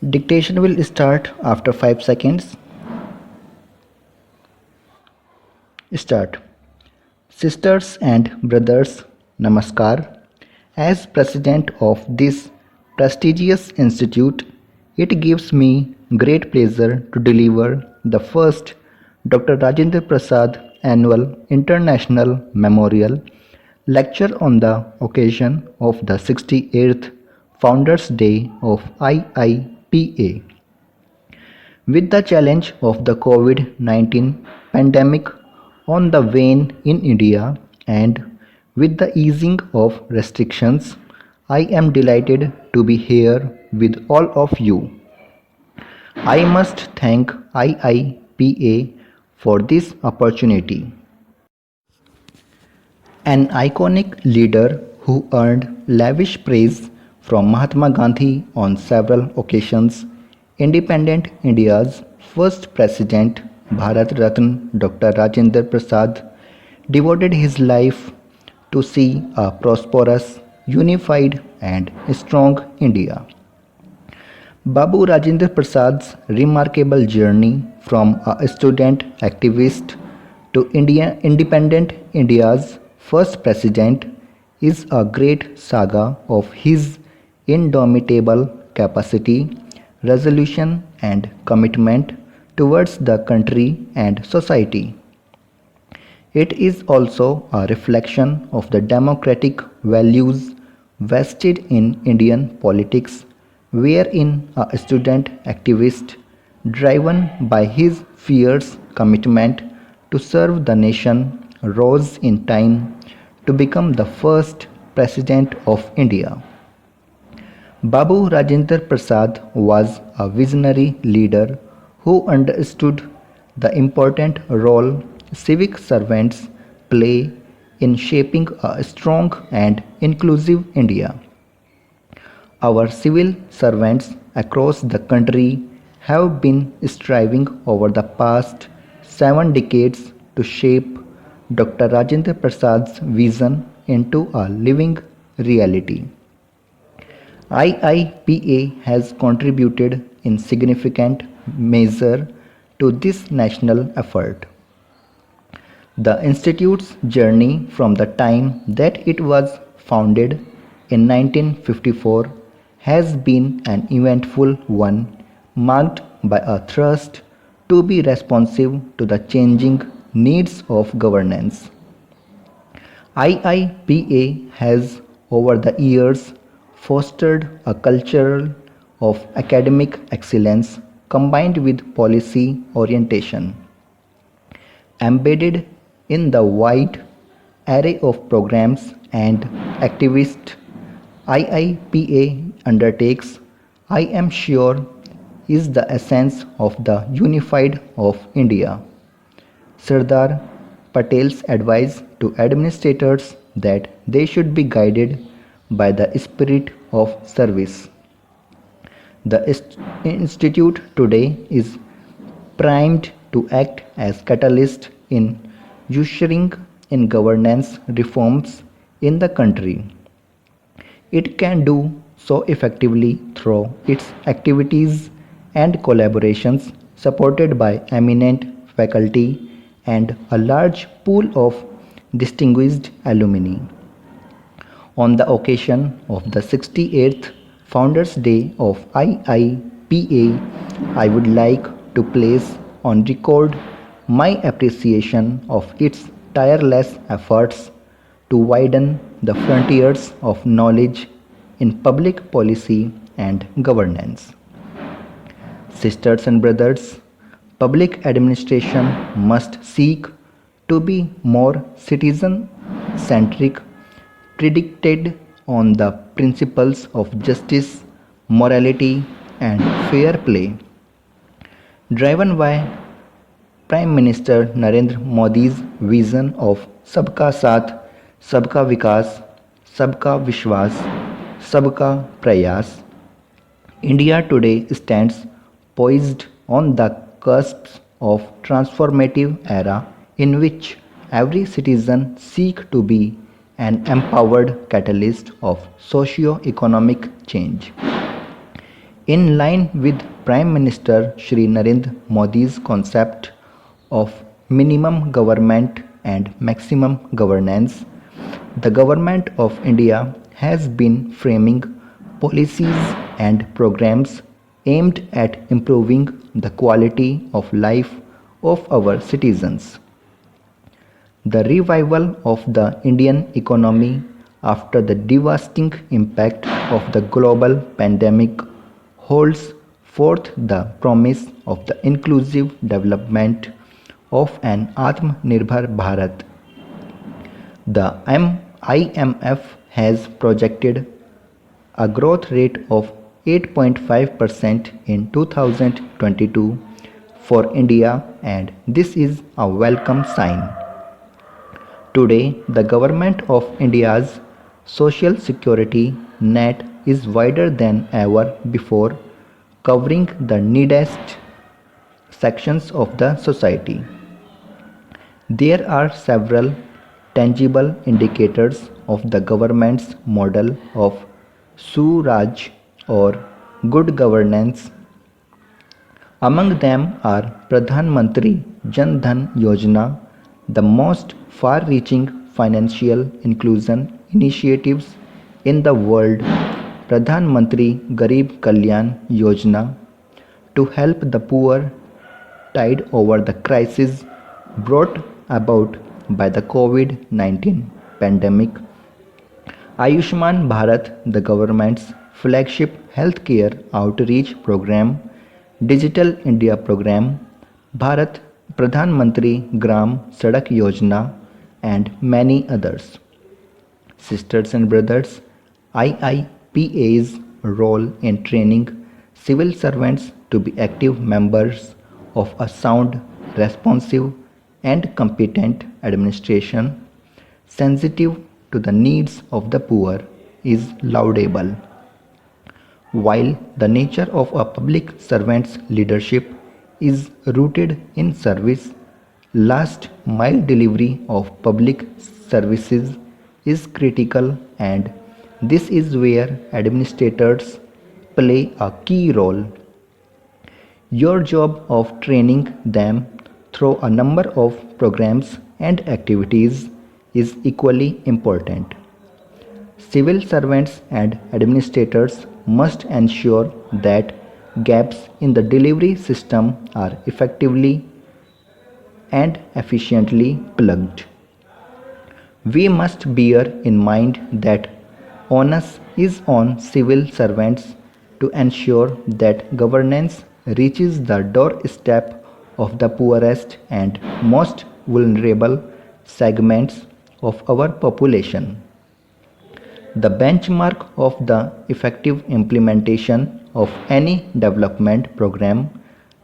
Dictation will start after 5 seconds. Start. Sisters and brothers, Namaskar. As president of this prestigious institute, it gives me great pleasure to deliver the first Dr. Rajendra Prasad Annual International Memorial Lecture on the occasion of the 68th Founders Day of IIPA. With the challenge of the COVID 19 pandemic on the wane in India and with the easing of restrictions, I am delighted to be here with all of you. I must thank IIPA for this opportunity. An iconic leader who earned lavish praise from Mahatma Gandhi on several occasions, independent India's first president, Bharat Ratna Dr. Rajendra Prasad, devoted his life to see a prosperous, unified, and strong India. Babu Rajendra Prasad's remarkable journey from a student activist to independent India's first president is a great saga of his indomitable capacity, resolution, and commitment towards the country and society. It is also a reflection of the democratic values vested in Indian politics, wherein a student activist, driven by his fierce commitment to serve the nation, rose in time to become the first President of India. Babu Rajendra Prasad was a visionary leader who understood the important role civic servants play in shaping a strong and inclusive India. Our civil servants across the country have been striving over the past 7 decades to shape Dr. Rajendra Prasad's vision into a living reality. IIPA has contributed in significant measure to this national effort. The Institute's journey from the time that it was founded in 1954 has been an eventful one marked by a thrust to be responsive to the changing needs of governance. IIPA has over the years fostered a culture of academic excellence combined with policy orientation. Embedded in the wide array of programs and activists IIPA undertakes, I am sure, is the essence of the unified of India. Sardar Patel's advice to administrators that they should be guided by the spirit of service. The institute today is primed to act as catalyst in ushering in governance reforms in the country. It can do so effectively through its activities and collaborations supported by eminent faculty and a large pool of distinguished alumni. On the occasion of the 68th Founders Day of IIPA, I would like to place on record my appreciation of its tireless efforts to widen the frontiers of knowledge in public policy and governance. Sisters and brothers, public administration must seek to be more citizen centric, predicated on the principles of justice, morality, and fair play. Driven by Prime Minister Narendra Modi's vision of Sabka Saath, Sabka Vikas, Sabka Vishwas, Sabka Prayas, India today stands poised on the cusp of transformative era in which every citizen seeks to be an empowered catalyst of socio-economic change. In line with Prime Minister Shri Narendra Modi's concept of minimum government and maximum governance, the Government of India has been framing policies and programs aimed at improving the quality of life of our citizens. The revival of the Indian economy after the devastating impact of the global pandemic holds forth the promise of the inclusive development of an Atmanirbhar Bharat. The IMF has projected a growth rate of 8.5% in 2022 for India, and this is a welcome sign. Today, the Government of India's social security net is wider than ever before, covering the neediest sections of the society. There are several tangible indicators of the government's model of Suraj or good governance. Among them are Pradhan Mantri Jan Dhan Yojana, the most far-reaching financial inclusion initiatives in the world, Pradhan Mantri Garib Kalyan Yojana, to help the poor tide over the crisis brought about by the COVID-19 pandemic. Ayushman Bharat, the government's flagship healthcare outreach program, Digital India program, Bharat Pradhan Mantri Gram Sadak Yojana, and many others. Sisters and brothers, IIPA's role in training civil servants to be active members of a sound, responsive, and competent administration sensitive to the needs of the poor is laudable. While the nature of a public servant's leadership is rooted in service, last mile delivery of public services is critical, and this is where administrators play a key role. Your job of training them through a number of programs and activities is equally important. Civil servants and administrators must ensure that gaps in the delivery system are effectively and efficiently plugged. We must bear in mind that onus is on civil servants to ensure that governance reaches the doorstep of the poorest and most vulnerable segments of our population. The benchmark of the effective implementation of any development program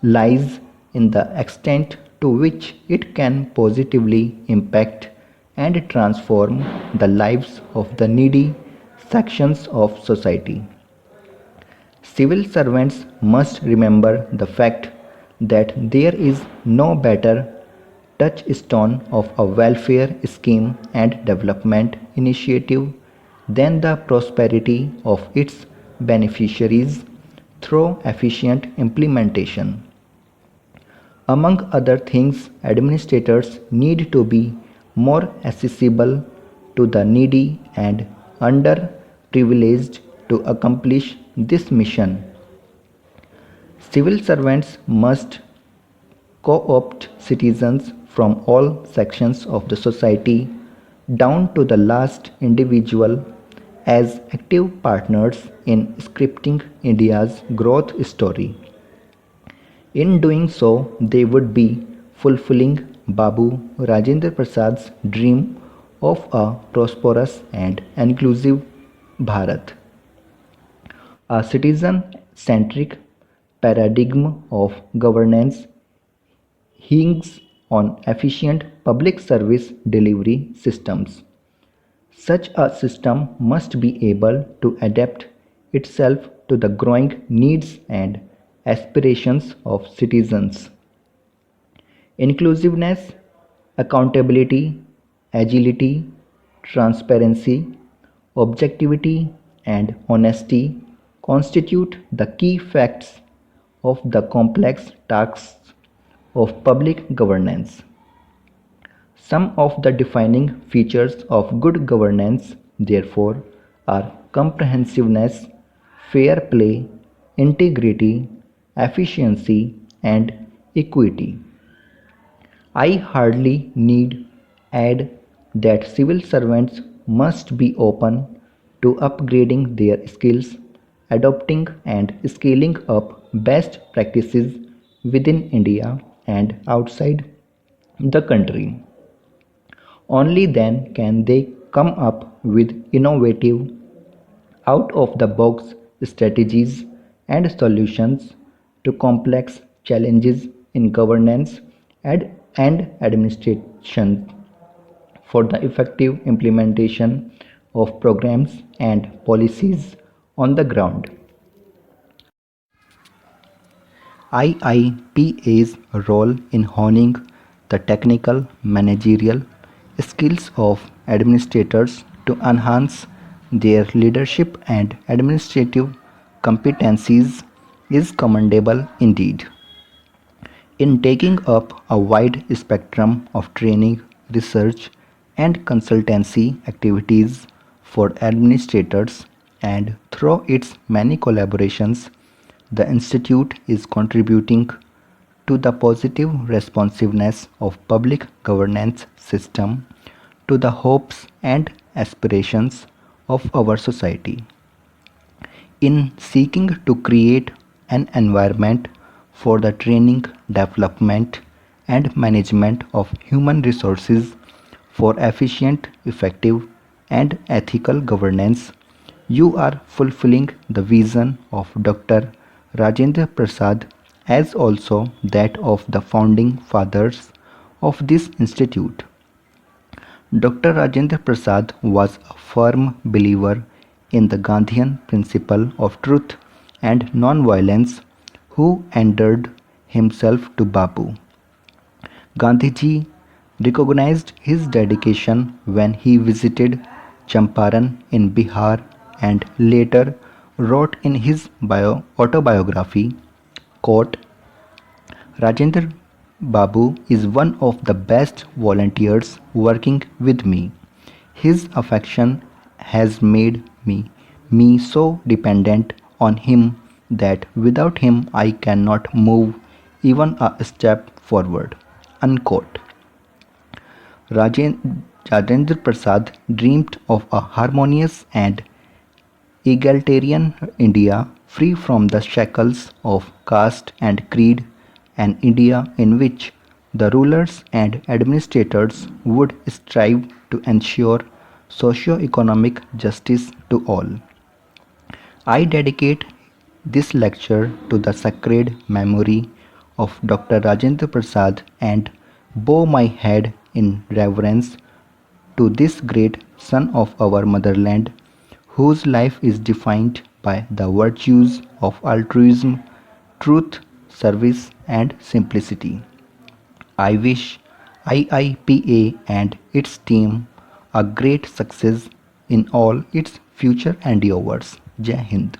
lies in the extent to which it can positively impact and transform the lives of the needy sections of society. Civil servants must remember the fact that there is no better touchstone of a welfare scheme and development initiative than the prosperity of its beneficiaries through efficient implementation. Among other things, administrators need to be more accessible to the needy and underprivileged to accomplish this mission. Civil servants must co-opt citizens from all sections of the society down to the last individual as active partners in scripting India's growth story. In doing so, they would be fulfilling Babu Rajendra Prasad's dream of a prosperous and inclusive Bharat. A citizen-centric paradigm of governance hinges on efficient public service delivery systems. Such a system must be able to adapt itself to the growing needs and aspirations of citizens. Inclusiveness, accountability, agility, transparency, objectivity, and honesty constitute the key facts of the complex tasks of public governance. Some of the defining features of good governance, therefore, are comprehensiveness, fair play, integrity, efficiency, and equity. I hardly need add that civil servants must be open to upgrading their skills, adopting and scaling up best practices within India and outside the country. Only then can they come up with innovative, out of the box strategies and solutions to complex challenges in governance and administration for the effective implementation of programs and policies on the ground. IIPA's role in honing the technical managerial skills of administrators to enhance their leadership and administrative competencies is commendable indeed. In taking up a wide spectrum of training, research, and consultancy activities for administrators, and through its many collaborations, the Institute is contributing to the positive responsiveness of public governance system to the hopes and aspirations of our society. In seeking to create an environment for the training, development, and management of human resources for efficient, effective, and ethical governance, you are fulfilling the vision of Dr. Rajendra Prasad as also that of the founding fathers of this institute. Dr. Rajendra Prasad was a firm believer in the Gandhian principle of truth and non-violence, who endeared himself to Bapu. Gandhiji recognized his dedication when he visited Champaran in Bihar and later wrote in his autobiography, quote, Rajendra Babu is one of the best volunteers working with me. His affection has made me so dependent on him that without him I cannot move even a step forward. Unquote. Rajendra Prasad dreamed of a harmonious and egalitarian India free from the shackles of caste and creed, an India in which the rulers and administrators would strive to ensure socio-economic justice to all. I dedicate this lecture to the sacred memory of Dr. Rajendra Prasad and bow my head in reverence to this great son of our motherland, whose life is defined by the virtues of altruism, truth, service, and simplicity. I wish IIPA and its team a great success in all its future endeavors. Jai Hind.